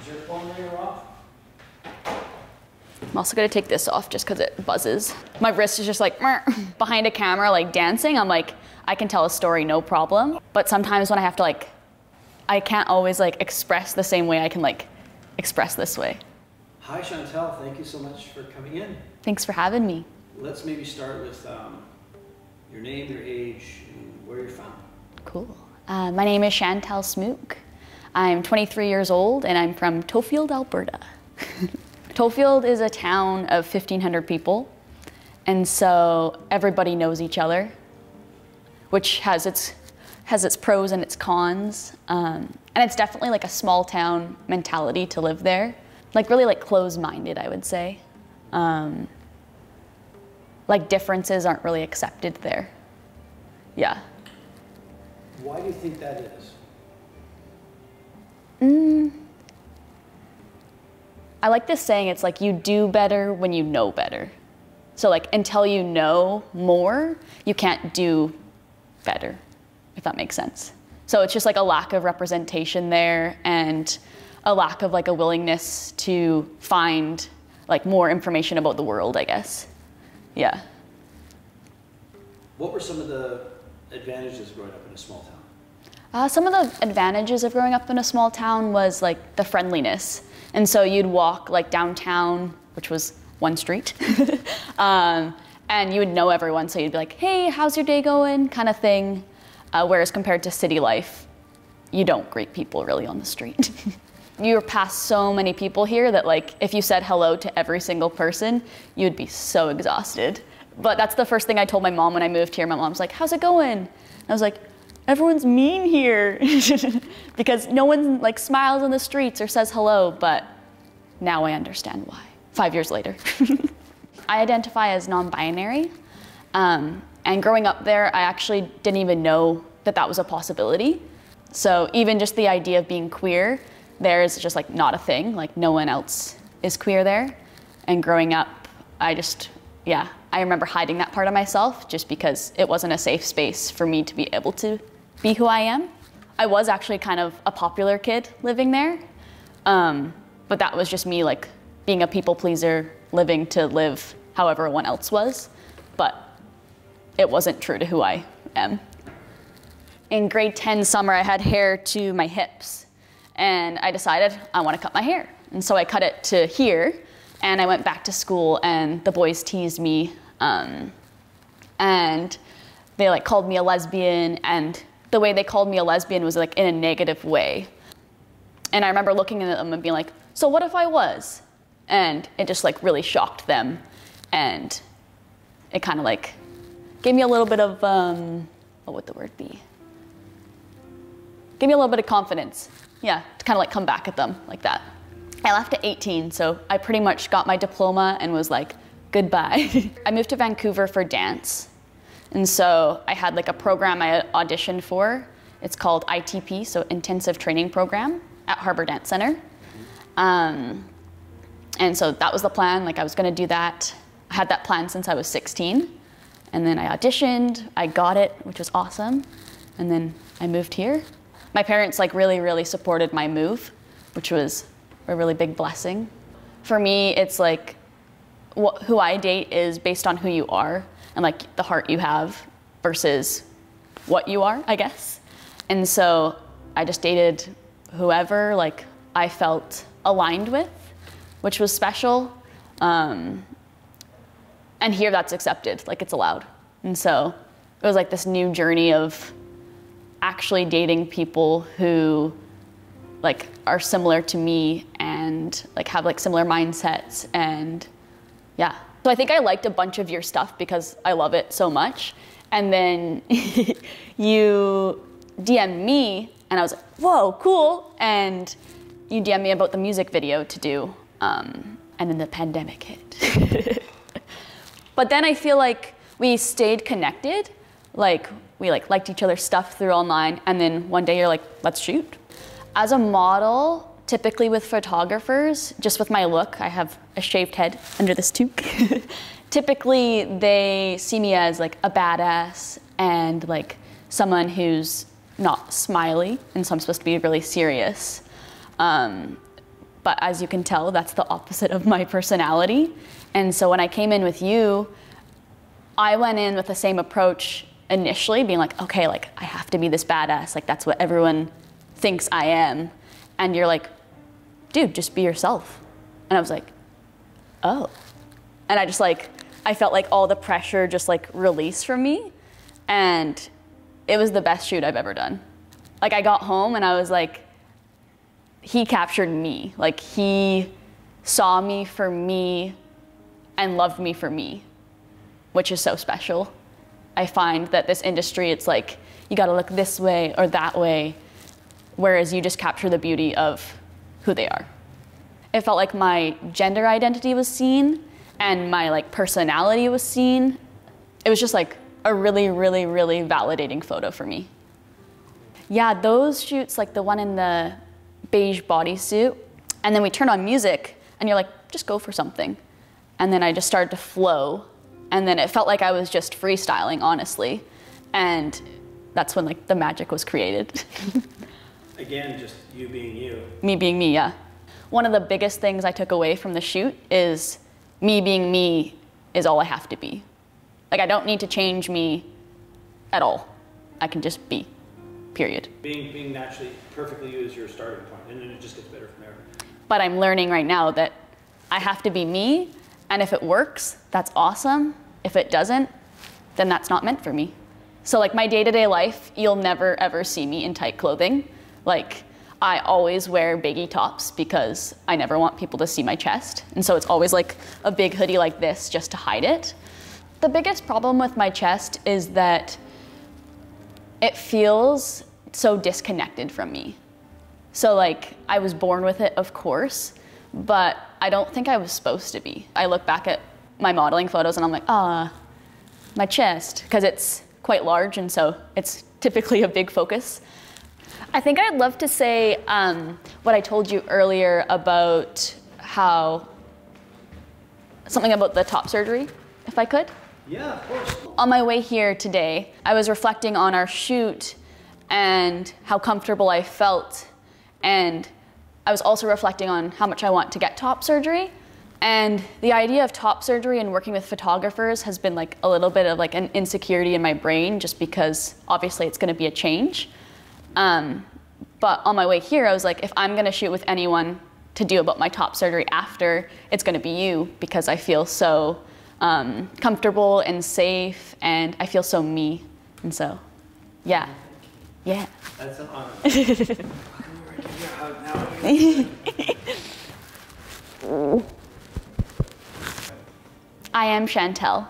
your phone ring off? I'm also gonna take this off just because it buzzes. My wrist is just like behind a camera, like dancing. I'm like, I can tell a story, no problem. But sometimes when I have to like, I can't always like express the same way I can like express this way. Hi Chantelle, thank you so much for coming in. Thanks for having me. Let's maybe start with your name, your age, and where you're from. Cool. My name is Chantelle Smook. I'm 23 years old and I'm from Tofield, Alberta. Tofield is a town of 1,500 people, and so everybody knows each other, which has its pros and its cons. And it's definitely like a small town mentality to live there. Like really like closed-minded, I would say. Like differences aren't really accepted there. Yeah. Why do you think that is? I like this saying, it's like you do better when you know better. So like until you know more, you can't do better, if that makes sense. So it's just like a lack of representation there and a lack of like a willingness to find like more information about the world, I guess. Yeah. What were some of the advantages of growing up in a small town? Some of the advantages of growing up in a small town was like the friendliness. And so you'd walk like downtown, which was one street, and you would know everyone. So you'd be like, hey, how's your day going? Kind of thing. Whereas compared to city life, you don't greet people really on the street. You're past so many people here that like, if you said hello to every single person, you'd be so exhausted. But that's the first thing I told my mom when I moved here. My mom's like, how's it going? And I was like, everyone's mean here because no one like smiles on the streets or says hello, but now I understand why, 5 years later. I identify as non-binary, and growing up there, I actually didn't even know that that was a possibility. So even just the idea of being queer, there is just like not a thing, like no one else is queer there. And growing up, I remember hiding that part of myself just because it wasn't a safe space for me to be able to be who I am. I was actually kind of a popular kid living there, but that was just me like being a people pleaser, living to live how everyone else was, but it wasn't true to who I am. In grade 10 summer, I had hair to my hips, and I decided I want to cut my hair. And so I cut it to here, and I went back to school, and the boys teased me, and they like called me a lesbian, and the way they called me a lesbian was like in a negative way. And I remember looking at them and being like, so what if I was? And it just like really shocked them. And it kind of like gave me a little bit of, what would the word be? Gave me a little bit of confidence. Yeah, to kind of like come back at them like that. I left at 18, so I pretty much got my diploma and was like, goodbye. I moved to Vancouver for dance. And so I had like a program I auditioned for. It's called ITP, so Intensive Training Program at Harbour Dance Center. And so that was the plan, like I was gonna do that. I had that plan since I was 16. And then I auditioned, I got it, which was awesome. And then I moved here. My parents like really, really supported my move, which was a really big blessing. For me, it's like, who I date is based on who you are and like the heart you have versus what you are, I guess. And so I just dated whoever like I felt aligned with, which was special. And here that's accepted, like it's allowed. And so it was like this new journey of actually dating people who like are similar to me and like have like similar mindsets, and yeah. So I think I liked a bunch of your stuff because I love it so much. And then you DM'd me and I was like, whoa, cool. And you DM'd me about the music video to do. And then the pandemic hit. But then I feel like we stayed connected. Like we liked each other's stuff through online. And then one day you're like, let's shoot. As a model, typically with photographers, just with my look, I have a shaved head under this toque. Typically, they see me as like a badass and like someone who's not smiley, and so I'm supposed to be really serious. But but as you can tell, that's the opposite of my personality. And so when I came in with you, I went in with the same approach initially, being like, okay, like I have to be this badass, like that's what everyone thinks I am. And you're like, dude, just be yourself. And I was like, oh. And I just like, I felt like all the pressure just like released from me. And it was the best shoot I've ever done. Like I got home and I was like, he captured me. Like he saw me for me and loved me for me, which is so special. I find that this industry, it's like, you gotta look this way or that way, whereas you just capture the beauty of who they are. It felt like my gender identity was seen and my like personality was seen. It was just like a really, really, really validating photo for me. Yeah, those shoots, like the one in the beige bodysuit, and then we turn on music and you're like, just go for something. And then I just started to flow, and then it felt like I was just freestyling, honestly. And that's when like the magic was created. Again, just you being you. Me being me, yeah. One of the biggest things I took away from the shoot is me being me is all I have to be. Like I don't need to change me at all. I can just be, period. Being naturally perfectly you is your starting point, and then it just gets better from there. But I'm learning right now that I have to be me, and if it works, that's awesome. If it doesn't, then that's not meant for me. So like my day-to-day life, you'll never ever see me in tight clothing. Like I always wear baggy tops because I never want people to see my chest. And so it's always like a big hoodie like this just to hide it. The biggest problem with my chest is that it feels so disconnected from me. So like I was born with it, of course, but I don't think I was supposed to be. I look back at my modeling photos and I'm like, my chest, because it's quite large and so it's typically a big focus. I think I'd love to say what I told you earlier about something about the top surgery, if I could. Yeah, of course. On my way here today, I was reflecting on our shoot and how comfortable I felt, and I was also reflecting on how much I want to get top surgery. And the idea of top surgery and working with photographers has been like a little bit of like an insecurity in my brain, just because obviously it's gonna be a change. But on my way here, I was like, if I'm gonna shoot with anyone to do about my top surgery after, it's gonna be you, because I feel so comfortable and safe, and I feel so me. And so, yeah. Yeah. That's an honor. Give you a hug now. I am Chantelle.